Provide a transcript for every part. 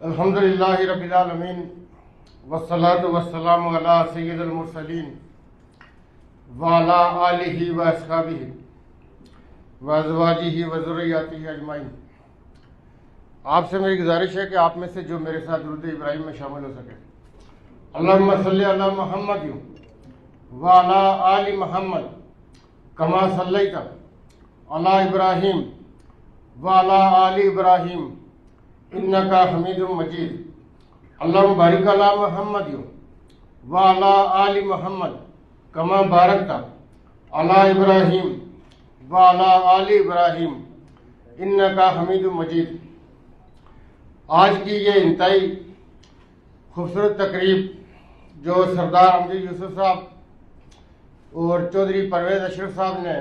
अल्हम्दुलिल्लाहि रब्बिल आलमीन वस्सलातु वस्सलामु अला सय्यिदिल मुरसलीन व अला आलिहि व अस्हाबिहि व अज़वाजिहि व ज़ुर्रिय्यतिहि अजमाइन। आपसे मेरी गुजारिश है कि आप में से जो मेरे साथ दुरूद इब्राहिम में शामिल हो सके। अल्लाहुम्मा सल्लि अला मुहम्मद व अला आलि मुहम्मद कमा सल्लैता अला इब्राहिम व अला आलि इब्राहिम इन्नका हमीदुम मजीद। अल्लाहुम्मा बारिक अला मुहम्मद व अला आलि मुहम्मद कमा बारकता अला इब्राहिम व अला आलि इब्राहिम इन्नका हमीदुम मजीद। आज की ये इंतहाई खूबसूरत तकरीब जो सरदार अमजद यूसुफ साहब और चौधरी परवेज़ अशरफ साहब ने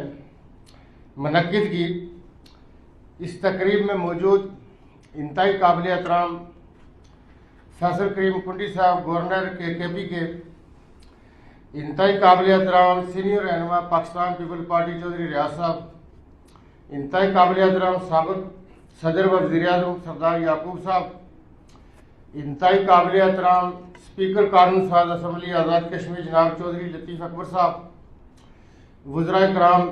मुनक्किद की, इस तकरीब में मौजूद इंतहाई काबिल एहतराम फैसल करीम कुंडी साहब गवर्नर KKP के, इंतहाई काबिल एहतराम सीनियर रहनुमा पाकिस्तान पीपल पार्टी चौधरी रियाज साहब, इंतहाई काबिल एहतराम साबिक़ सदर व वज़ीर-ए-आज़म सरदार याकूब साहब, इंतहाई काबिल एहतराम स्पीकर कानून साज असम्बली आज़ाद कश्मीर जनाब चौधरी लतीफ़ अकबर साहब, वज़राए कराम,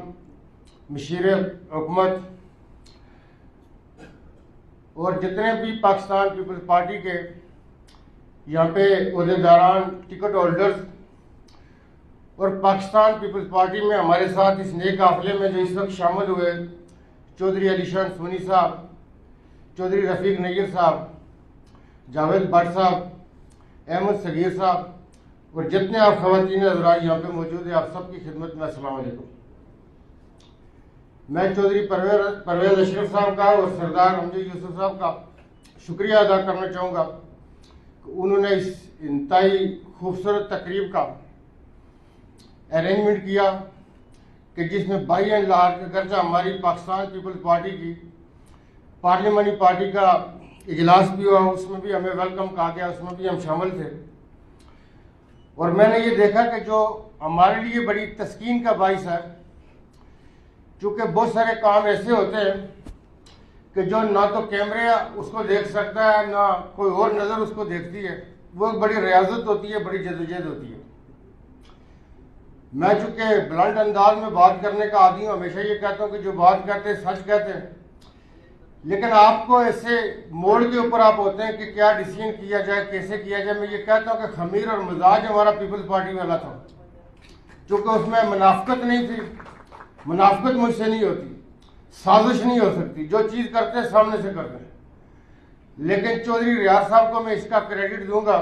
मशीर हुकूमत और जितने भी पाकिस्तान पीपल्स पार्टी के यहाँ पे ओहदेदारान, टिकट होल्डर्स और पाकिस्तान पीपल्स पार्टी में हमारे साथ इस नए काफिले में जो इस वक्त शामिल हुए चौधरी अलीशान सोनी साहब, चौधरी रफ़ीक नैयर साहब, जावेद भट्ट साहब, अहमद सगीर साहब और जितने आप ख़वातीन हज़रात यहाँ पे मौजूद हैं, आप सबकी खिदमत में अस्सलाम वालेकुम। मैं चौधरी परवेज़ अशरफ साहब का और सरदार अमजद यूसुफ साहब का शुक्रिया अदा करना चाहूँगा कि उन्होंने इस इंतहाई खूबसूरत तकरीब का अरेंजमेंट किया कि जिसमें बाई एंड लार्ज अगरचा हमारी पाकिस्तान पीपल्स पार्टी की पार्लियामानी पार्टी का इजलास भी हुआ, उसमें भी हमें वेलकम कहा गया, उसमें भी हम शामिल थे। और मैंने ये देखा कि जो हमारे लिए बड़ी तस्कीन का बाइस है, क्योंकि बहुत सारे काम ऐसे होते हैं कि जो ना तो कैमरे उसको देख सकता है, ना कोई और नज़र उसको देखती है। वो एक बड़ी रियाजत होती है, बड़ी जदोजहद होती है। मैं चूँकि ब्लंट अंदाज में बात करने का आदी हूँ, हमेशा ये कहता हूँ कि जो बात करते हैं सच कहते हैं, लेकिन आपको ऐसे मोड़ के ऊपर आप होते हैं कि क्या डिसीजन किया जाए, कैसे किया जाए। मैं ये कहता हूँ कि खमीर और मिजाज हमारा पीपल्स पार्टी वाला था, क्योंकि उसमें मुनाफिकत नहीं थी। मुनाफिकत मुझसे नहीं होती, साजिश नहीं हो सकती, जो चीज़ करते हैं सामने से करते हैं। लेकिन चौधरी रियाज साहब को मैं इसका क्रेडिट दूंगा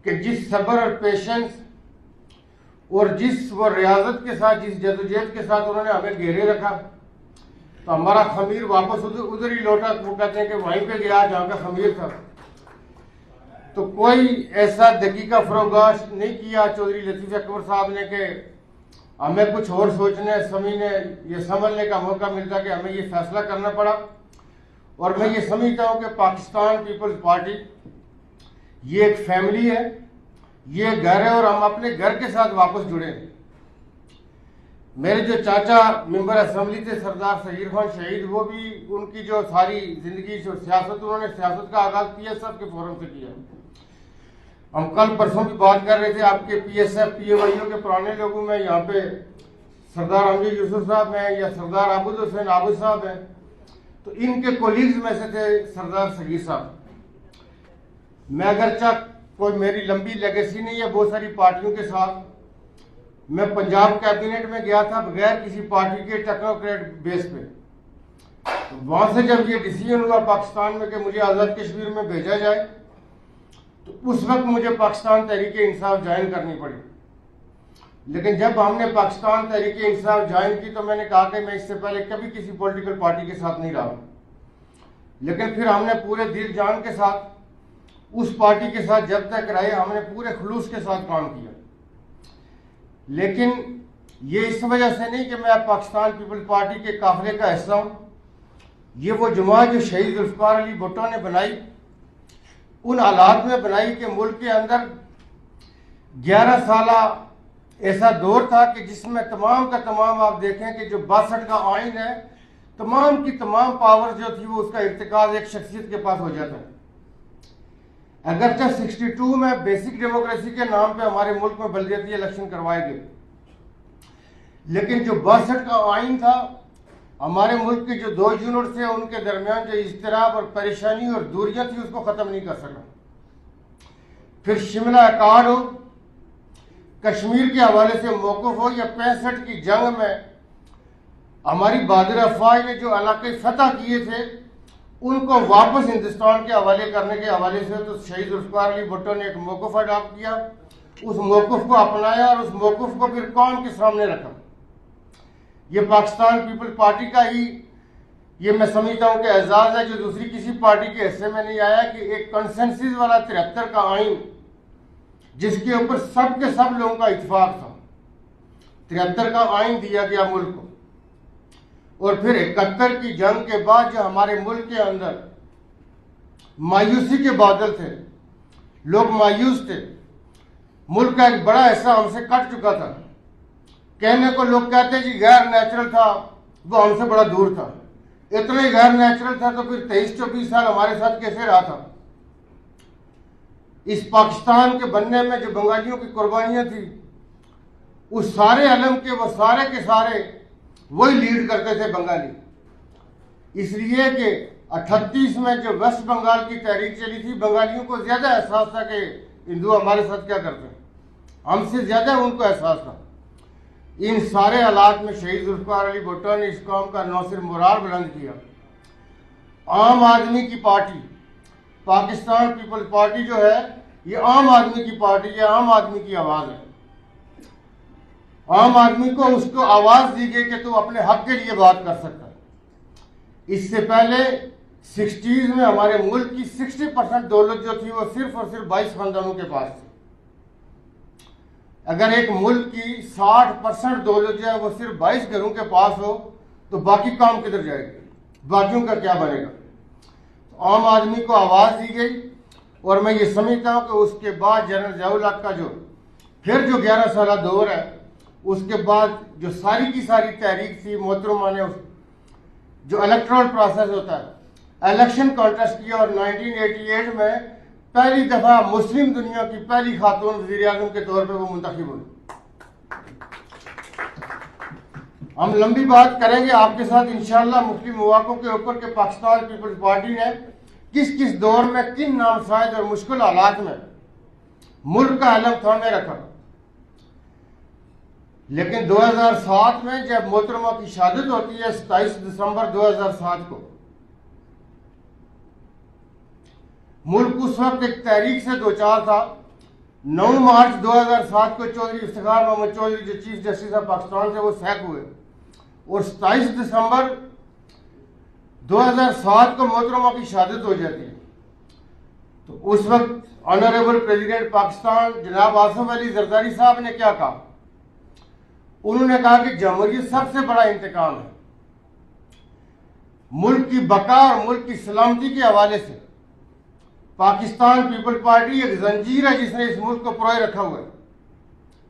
कि जिस सब्र और पेशेंस और जिस वो रियाजत के साथ, जिस जदोजहद के साथ उन्होंने हमें घेरे रखा, तो हमारा खमीर वापस उधर ही लौटा। वो कहते हैं कि वहीं पे गया जहाँ का खमीर था। तो कोई ऐसा दकीका फरोगाश नहीं किया चौधरी लतीफ़ अकबर साहब ने कि हमें कुछ और सोचने समझने ये समझने का मौका मिलता कि हमें ये फैसला करना पड़ा। और मैं ये समझता हूँ कि पाकिस्तान पीपल्स पार्टी ये एक फैमिली है, ये घर है और हम अपने घर के साथ वापस जुड़े हैं। मेरे जो चाचा मेंबर असम्बली थे सरदार सगीर खान शहीद, वो भी उनकी जो सारी जिंदगी जो सियासत, उन्होंने सियासत का आगाज PSF के फोरम से किया। हम कल परसों भी बात कर रहे थे, आपके PSF PAYO के पुराने लोगों में यहाँ पे सरदार अमजद यूसुफ साहब हैं या सरदार आबुद हुसैन आबुद साहब हैं, तो इनके कोलीग्स में से थे सरदार सगीर साहब। मैं अगरचा कोई मेरी लंबी लेगेसी नहीं है बहुत सारी पार्टियों के साथ, मैं पंजाब कैबिनेट में गया था बगैर किसी पार्टी के टेक्नोक्रेट बेस पे। वहां से जब ये डिसीजन हुआ पाकिस्तान में कि मुझे आज़ाद कश्मीर में भेजा जाए, तो उस वक्त मुझे पाकिस्तान तहरीक-ए-इंसाफ ज्वाइन करनी पड़ी। लेकिन जब हमने पाकिस्तान तहरीक-ए-इंसाफ ज्वाइन की तो मैंने कहा कि मैं इससे पहले कभी किसी पॉलिटिकल पार्टी के साथ नहीं रहा, लेकिन फिर हमने पूरे दिल जान के साथ उस पार्टी के साथ जब तक रहे, हमने पूरे खुलूस के साथ काम किया। लेकिन ये इस वजह से नहीं कि मैं पाकिस्तान पीपल्स पार्टी के काफिले का हिस्सा हूँ। ये वो जमात जो शहीद जुल्फ़िकार अली भुट्टो ने बनाई, उन हालात में बनाई कि मुल्क के अंदर 11 साल ऐसा दौर था कि जिसमें तमाम का तमाम आप देखें कि जो 62 का आइन है, तमाम की तमाम पावर जो थी वो उसका इर्तिकाज एक शख्सियत के पास हो जाता है। अगरचे 62 में बेसिक डेमोक्रेसी के नाम पे हमारे मुल्क में बलदियाती इलेक्शन करवाए गए, लेकिन जो 62 का आइन था, हमारे मुल्क के जो 2 यूनिट थे उनके दरमियान जो इज्तिराब और परेशानी और दूरियां थी उसको ख़त्म नहीं कर सका। फिर शिमला अकार्ड हो, कश्मीर के हवाले से मौक़िफ़ हो, या 65 की जंग में हमारी बहादुर अफवाज ने जो इलाके फतह किए थे उनको वापस हिंदुस्तान के हवाले करने के हवाले से तो शहीद जुल्फ़िकार अली भुट्टो ने एक मौक़िफ़ अडॉप्ट किया, उस मौक़िफ़ को अपनाया और उस मौक़िफ़ को फिर कौम के सामने रखा। ये पाकिस्तान पीपल्स पार्टी का ही ये मैं समझता हूँ कि एजाज़ है जो दूसरी किसी पार्टी के हिस्से में नहीं आया कि एक कंसेंसस वाला 73 का आइन जिसके ऊपर सब के सब लोगों का इत्तेफाक था, 73 का आइन दिया गया मुल्क को। और फिर 71 की जंग के बाद जो हमारे मुल्क के अंदर मायूसी के बादल थे, लोग मायूस थे, मुल्क का एक बड़ा हिस्सा हमसे कट चुका था। कहने को लोग कहते हैं कि गैर नेचुरल था, वो हमसे बड़ा दूर था। इतना ही गैर नेचुरल था तो फिर 23-24 साल हमारे साथ कैसे रहा था। इस पाकिस्तान के बनने में जो बंगालियों की कुर्बानियां थी, उस सारे अलम के वो सारे के सारे वही लीड करते थे बंगाली। इसलिए कि 38 में जो वेस्ट बंगाल की तहरीक चली थी, बंगालियों को ज्यादा एहसास था कि हिंदू हमारे साथ क्या करते हैं, हमसे ज्यादा उनको एहसास था। इन सारे हालात में शहीद जुल्फ़िकार अली भुट्टो ने इस कौम का न सिर्फ मोराल बुलंद किया, आम आदमी की पार्टी पाकिस्तान पीपल्स पार्टी जो है ये आम आदमी की पार्टी है, आम आदमी की आवाज़ है। आम आदमी को उसको आवाज़ दी गई कि तू अपने हक के लिए बात कर सकता है। इससे पहले 60s में हमारे मुल्क की 60% दौलत जो थी वो सिर्फ और सिर्फ 22 खानदानों के पास थी। अगर एक मुल्क की 60% दौलत जो है वो सिर्फ 22 घरों के पास हो तो बाकी काम किधर जाएगी, बाकियों का क्या बनेगा। तो आम आदमी को आवाज़ दी गई और मैं ये समझता हूँ कि उसके बाद जनरल ज़ियाउल हक का जो फिर जो 11 साल दौर है, उसके बाद जो सारी की सारी तहरीक थी, मोहतरमा ने जो इलेक्टोरल प्रोसेस होता है, इलेक्शन कॉन्टेस्ट किया और 1988 में पहली दफा मुस्लिम दुनिया की पहली खातून वज़ीर आज़म के तौर पे वो मुंतखब हुई। हम लंबी बात करेंगे आपके साथ इंशाअल्लाह मुख्तलिफ मौक़ों के ऊपर कि पाकिस्तान पीपल्स पार्टी ने किस किस दौर में किन नामसाइद और मुश्किल हालात में मुल्क का अलम थामे रखा। लेकिन 2007 में जब मोहतरमा की शहादत होती है 27 दिसंबर 2007 को, मुल्क उस वक्त एक तहरीक से दो चार था। 9 मार्च 2007 को चौधरी इफ्तिखार मोहम्मद चौधरी जो चीफ जस्टिस ऑफ पाकिस्तान थे वो सैक हुए और 27 दिसंबर 2007 को मोहतरमा की शहादत हो जाती है। तो उस वक्त ऑनरेबल प्रेसिडेंट पाकिस्तान जनाब आसिफ अली जरदारी साहब ने क्या कहा, उन्होंने कहा कि जमहूरियत सबसे बड़ा इंतकाम है। मुल्क की बका और मुल्क की सलामती के हवाले से पाकिस्तान पीपल पार्टी एक जंजीर है जिसने इस मुल्क को परोए रखा हुआ है,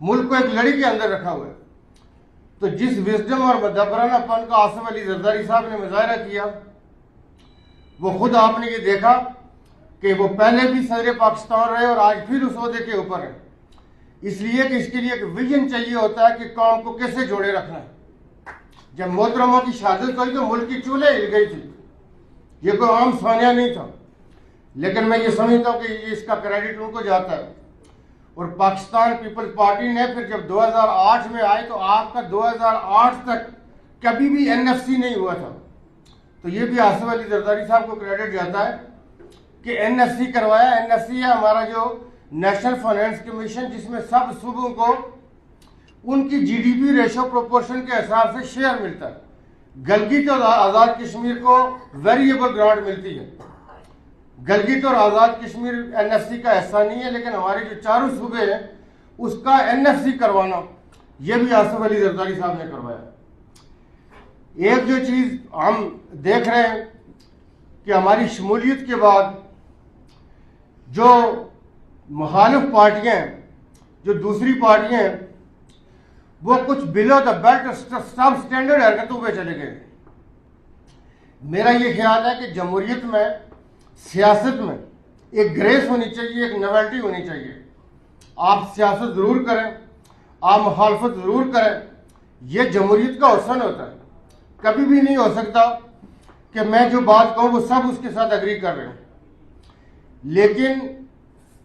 मुल्क को एक लड़ी के अंदर रखा हुआ है। तो जिस विजडम और मदबरानापन का आसिफ अली जरदारी साहब ने मुजाहरा किया, वो खुद आपने ये देखा कि वो पहले भी सदर पाकिस्तान रहे और आज फिर उस ओहदे के ऊपर है। इसलिए कि इसके लिए एक विजन चाहिए होता है कि कौम को कैसे जोड़े रखना है। जब मोहतरमा की शहादत हुई तो मुल्क की चूल्हे हिल गई थी, ये कोई आम सानिया नहीं था। लेकिन मैं ये समझता हूँ कि इसका क्रेडिट उनको जाता है। और पाकिस्तान पीपल्स पार्टी ने फिर जब 2008 में आए तो आपका 2008 तक कभी भी NFC नहीं हुआ था। तो ये भी आसिफ अली जरदारी साहब को क्रेडिट जाता है कि NFC करवाया। NFC है हमारा जो नेशनल फाइनेंस कमीशन, जिसमें सब सूबों को उनकी GDP रेशो प्रोपोर्शन के हिसाब से शेयर मिलता है। गलगित और आज़ाद कश्मीर को वेरिएबल ग्रांट मिलती है। गलगित और आज़ाद कश्मीर NFC का हिस्सा नहीं है, लेकिन हमारे जो चारों सूबे हैं उसका NFC करवाना यह भी आसिफ अली जरदारी साहब ने करवाया। एक जो चीज़ हम देख रहे हैं कि हमारी शमूलियत के बाद जो मुखालिफ पार्टियां हैं, जो दूसरी पार्टियां हैं, वो कुछ बिलो द बेल्ट सब स्टैंडर्ड हरकतों पे चले गए। मेरा ये ख्याल है कि जमहूरियत में, सियासत में एक ग्रेस होनी चाहिए, एक नॉवेल्टी होनी चाहिए। आप सियासत ज़रूर करें, आप मुखालफत ज़रूर करें, ये जमहूरियत का हुस्न होता है। कभी भी नहीं हो सकता कि मैं जो बात कहूँ वो सब उसके साथ एग्री कर रहे हो। लेकिन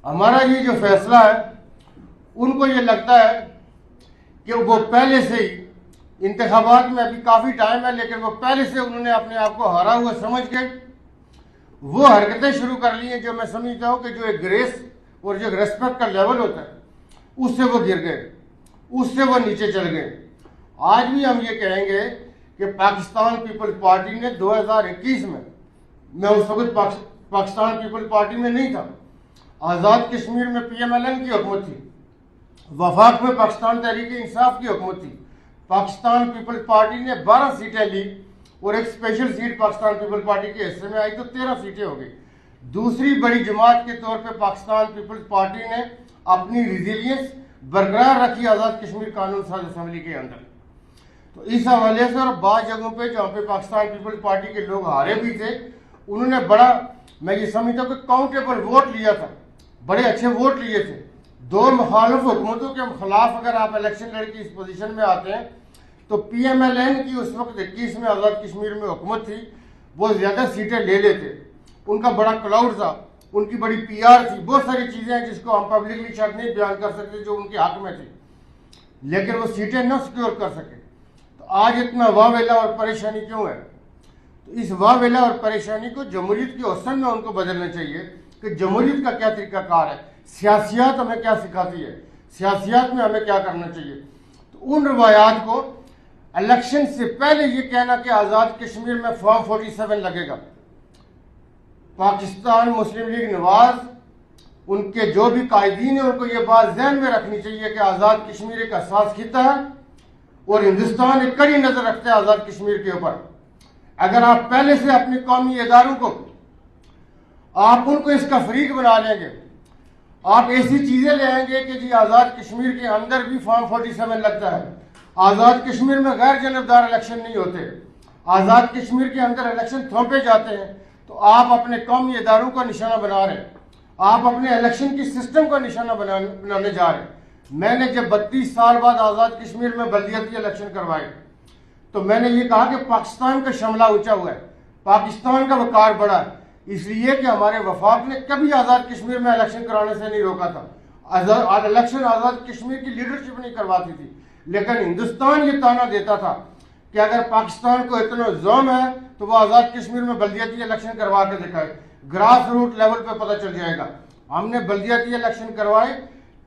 हमारा ये जो फैसला है, उनको ये लगता है कि वो पहले से ही, इंतखाबात में अभी काफ़ी टाइम है, लेकिन वो पहले से उन्होंने अपने आप को हारा हुआ समझ के वो हरकतें शुरू कर ली हैं जो मैं समझता हूँ कि जो एक ग्रेस और जो रेस्पेक्ट का लेवल होता है उससे वो गिर गए, उससे वो नीचे चल गए। आज भी हम ये कहेंगे कि पाकिस्तान पीपल्स पार्टी ने 2021 में, मैं उस वक्त पाकिस्तान पीपल्स पार्टी में नहीं था, आज़ाद कश्मीर में PMLN की हुकूमत थी, वफाक में पाकिस्तान तहरीक इंसाफ की हुकूमत थी। पाकिस्तान पीपल्स पार्टी ने 12 सीटें ली और एक special seat Pakistan Peoples Party के हिस्से में आई तो 13 सीटें हो गई। दूसरी बड़ी जमात के तौर पे पाकिस्तान पीपल्स पार्टी ने अपनी रिजिलियंस बरकरार रखी आज़ाद कश्मीर कानून साज असम्बली के अंदर। तो इस हवाले से और बाद जगहों पे जहाँ पे पाकिस्तान पीपल्स पार्टी के लोग हारे भी थे, उन्होंने बड़ा, मैं ये समझता हूँ कि काउंटेबल वोट लिया था, बड़े अच्छे वोट लिए थे। दो मुखालिफ हुकूमतों के खिलाफ अगर आप इलेक्शन लड़के इस पोजीशन में आते हैं तो PMLN की उस वक्त 21 में आज़ाद कश्मीर में हुकूमत थी, वो ज़्यादा सीटें ले लेते, उनका बड़ा क्राउड था, उनकी बड़ी PR थी, बहुत सारी चीज़ें हैं जिसको हम पब्लिकली शायद नहीं बयान कर सकते जो उनके हक में थी, लेकिन वो सीटें न सिक्योर कर सके। तो आज इतना वावेला और परेशानी क्यों है? तो इस वावेला और परेशानी को जमहूरियत के हुस्न में उनको बदलना चाहिए कि जमहूरियत का क्या तरीकाकार है, सियासियात हमें क्या सिखाती है, सियासियात में हमें क्या करना चाहिए। तो उन रवायात को, इलेक्शन से पहले ये कहना कि आज़ाद कश्मीर में फॉर्म 47 लगेगा, पाकिस्तान मुस्लिम लीग नवाज, उनके जो भी कायदीन है, उनको ये बात ध्यान में रखनी चाहिए कि आज़ाद कश्मीर एक हसास खिता है और हिंदुस्तान एक कड़ी नज़र रखता है आज़ाद कश्मीर के ऊपर। अगर आप पहले से अपने कौमी इदारों को, आप उनको इसका फरीक बना लेंगे, आप ऐसी चीज़ें ले आएंगे कि जी आज़ाद कश्मीर के अंदर भी फॉर्म 47 लगता है, आज़ाद कश्मीर में गैर जनबदार इलेक्शन नहीं होते, आज़ाद कश्मीर के अंदर इलेक्शन थोपे जाते हैं, तो आप अपने कौमी इदारों का निशाना बना रहे हैं, आप अपने इलेक्शन की सिस्टम का निशाना बनाने जा रहे हैं। मैंने जब 32 साल बाद आज़ाद कश्मीर में बल्दियाती इलेक्शन करवाए तो मैंने ये कहा कि पाकिस्तान का शमला ऊंचा हुआ है, पाकिस्तान का वकार बड़ा है, इसलिए कि हमारे वफाक ने कभी आज़ाद कश्मीर में इलेक्शन कराने से नहीं रोका था। इलेक्शन आज़ाद कश्मीर की लीडरशिप नहीं करवाती थी, लेकिन हिंदुस्तान ये ताना देता था कि अगर पाकिस्तान को इतना जोम है तो वो आज़ाद कश्मीर में बल्दियाती इलेक्शन करवा के दिखाए, ग्रास रूट लेवल पे पता चल जाएगा। हमने बल्दियाती इलेक्शन करवाए,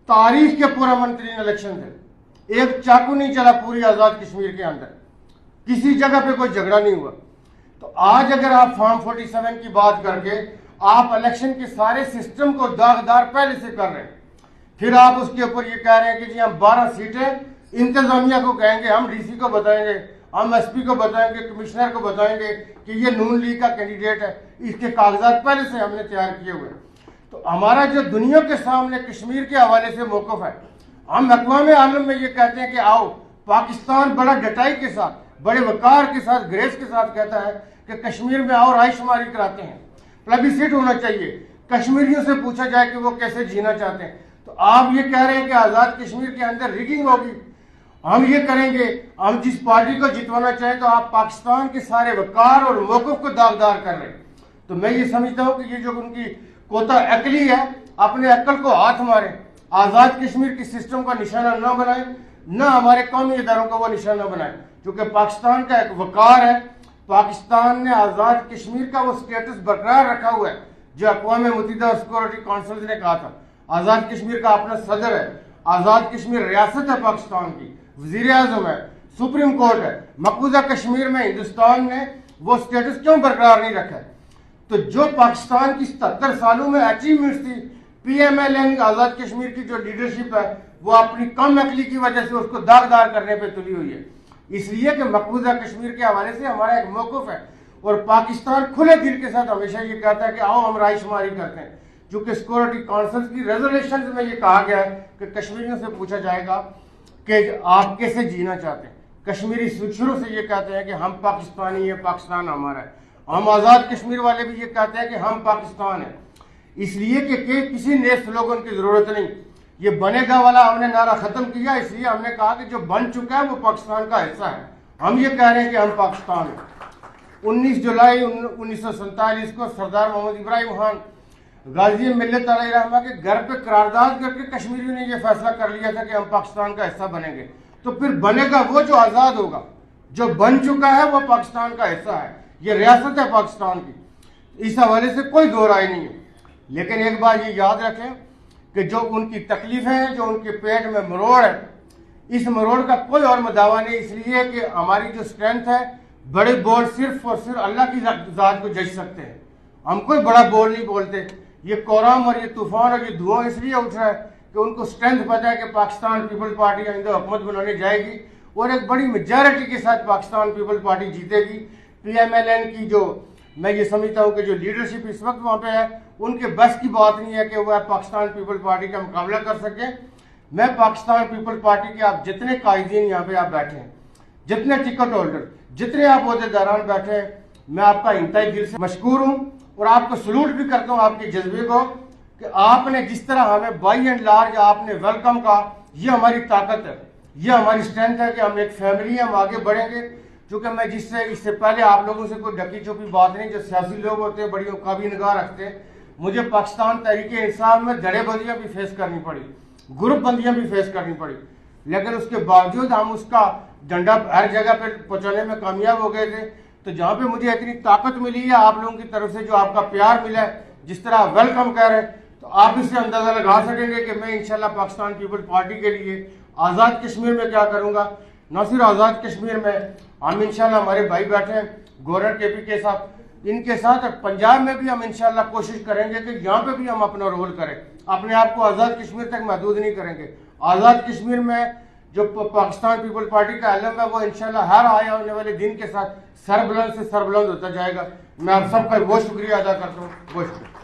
तारीख के पुरअमन तरीन इलेक्शन थे, एक चाकू नहीं चला पूरी आज़ाद कश्मीर के अंदर, किसी जगह पे कोई झगड़ा नहीं हुआ। तो आज अगर आप फॉर्म 47 की बात करके आप इलेक्शन के सारे सिस्टम को दागदार पहले से कर रहे हैं, फिर आप उसके ऊपर ये कह रहे हैं कि जी हम 12 सीटें इंतजामिया को कहेंगे, हम DC को बताएंगे, हम SP को बताएंगे, कमिश्नर को बताएंगे कि ये नून लीग का कैंडिडेट है, इसके कागजात पहले से हमने तैयार किए हुए। तो हमारा जो दुनिया के सामने कश्मीर के हवाले से मौक़िफ़ है, हम अक़वाम आलम में ये कहते हैं कि आओ, पाकिस्तान बड़ा डटाई के साथ, बड़े वकार के साथ, ग्रेस के साथ कहता है कि कश्मीर में और रायशुमारी कराते हैं, प्लेबिसिट होना चाहिए, कश्मीरियों से पूछा जाए कि वो कैसे जीना चाहते हैं। तो आप ये कह रहे हैं कि आज़ाद कश्मीर के अंदर रिगिंग होगी, हम ये करेंगे, हम जिस पार्टी को जितवाना चाहें, तो आप पाकिस्तान के सारे वकार और मौक़िफ़ को दागदार कर रहे हैं। तो मैं ये समझता हूँ कि ये जो उनकी कोता अकली है, अपने अक्ल को हाथ मारें, आज़ाद कश्मीर की सिस्टम का निशाना न बनाएं, न हमारे कौमी इदारों का वो निशाना बनाएं, क्योंकि पाकिस्तान का एक वकार है। पाकिस्तान ने आज़ाद कश्मीर का वो स्टेटस बरकरार रखा हुआ है जो अक़वाम मुत्तहिदा सिक्योरिटी काउंसिल ने कहा था। आज़ाद कश्मीर का अपना सदर है, आज़ाद कश्मीर रियासत है पाकिस्तान की, वज़ीर आज़म है, सुप्रीम कोर्ट है। मकबूजा कश्मीर में हिंदुस्तान ने वो स्टेटस क्यों बरकरार नहीं रखा है? तो जो पाकिस्तान की 77 सालों में अचीवमेंट्स थी, PMLN आज़ाद कश्मीर की जो लीडरशिप है वो अपनी कम अकली की वजह से उसको दागदार करने पे तुली हुई है। इसलिए कि मकबूजा कश्मीर के हवाले से हमारा एक मौक़िफ़ है और पाकिस्तान खुले दिल के साथ हमेशा ये कहता है कि आओ हम रायशुमारी करते हैं, चूँकि सिक्योरिटी काउंसिल की रेजोल्यूशन में ये कहा गया है कि कश्मीरियों से पूछा जाएगा कि आप कैसे जीना चाहते हैं। कश्मीरी शुरू से ये कहते हैं कि हम पाकिस्तानी हैं, पाकिस्तान हमारा है, हम आज़ाद कश्मीर वाले भी ये कहते हैं कि हम पाकिस्तान हैं, इसलिए कि किसी नए स्लोगन की ज़रूरत नहीं। ये बनेगा वाला हमने नारा ख़त्म किया, इसलिए हमने कहा कि जो बन चुका है वो पाकिस्तान का हिस्सा है। हम ये कह रहे हैं कि हम पाकिस्तान हैं। 19 जुलाई 1947 को सरदार मोहम्मद इब्राहिम खान गाजी मिल्लत अलैहिर्रहमा के घर पे करारदाद करके कश्मीरियों ने यह फैसला कर लिया था कि हम पाकिस्तान का हिस्सा बनेंगे। तो फिर बनेगा वो जो आज़ाद होगा, जो बन चुका है वो पाकिस्तान का हिस्सा है, ये रियासत है पाकिस्तान की। इस हवाले से कोई दो राय नहीं है। लेकिन एक बात ये याद रखें कि जो उनकी तकलीफें हैं, जो उनके पेट में मरोड़ है, इस मरोड़ का कोई और मदावा नहीं, इसलिए कि हमारी जो स्ट्रेंथ है, बड़े बोल सिर्फ और सिर्फ अल्लाह की ज़ात को जज सकते हैं। हम कोई बड़ा बोल नहीं बोलते। ये कोराम और ये तूफान और ये धुआं इसलिए उठ रहा है कि उनको स्ट्रेंथ पता है कि पाकिस्तान पीपल पार्टी आइंदा हुकूमत बनाने जाएगी और एक बड़ी मेजॉरिटी के साथ पाकिस्तान पीपल पार्टी जीतेगी। PMLN की जो मैं ये समझता हूँ कि जो लीडरशिप इस वक्त वहाँ पे है, उनके बस की बात नहीं है कि वह पाकिस्तान पीपल पार्टी का मुकाबला कर सकें। मैं पाकिस्तान पीपल पार्टी के आप जितने कायदीन यहाँ पे आप बैठे हैं, जितने टिकट होल्डर, जितने आप अहदेदारान बैठे हैं, मैं आपका इंतहाई दिल से मशकूर हूँ और आपको सलूट भी करता हूँ आपके जज्बे को कि आपने जिस तरह हमें बाई एंड लार्ज आपने वेलकम कहा। ये हमारी ताकत है, ये हमारी स्ट्रेंथ है कि हम एक फैमिली हैं, हम आगे बढ़ेंगे। क्योंकि मैं जिससे इससे पहले आप लोगों से कोई ढकी छुपी बात नहीं, जो सियासी लोग होते हैं बड़ी काबी निगाह रखते हैं, मुझे पाकिस्तान तहरीके इंसाफ में धड़ेबंदियाँ भी फेस करनी पड़ी, ग्रुपबंदियाँ भी फेस करनी पड़ी, लेकिन उसके बावजूद हम उसका डंडा हर जगह पर पहुँचाने में कामयाब हो गए थे। तो जहाँ पे मुझे इतनी ताकत मिली है आप लोगों की तरफ से, जो आपका प्यार मिला है, जिस तरह वेलकम कर रहे हैं, तो आप इससे अंदाजा लगा सकेंगे कि मैं इंशाल्लाह पाकिस्तान पीपल पार्टी के लिए आज़ाद कश्मीर में क्या करूँगा। न सिर्फ आज़ाद कश्मीर में, हम इंशाल्लाह हमारे भाई बैठे हैं गवर्नर KP के साथ, इनके साथ पंजाब में भी हम इंशाल्लाह कोशिश करेंगे कि यहाँ पे भी हम अपना रोल करें। अपने आप को आज़ाद कश्मीर तक महदूद नहीं करेंगे। आज़ाद कश्मीर में जो पाकिस्तान पीपल पार्टी का एलम है, वो इंशाल्लाह हर आने होने वाले दिन के साथ सरबुलंद से सरबुलंद होता जाएगा। मैं आप सबका बहुत शुक्रिया अदा करता हूँ। बहुत शुक्रिया।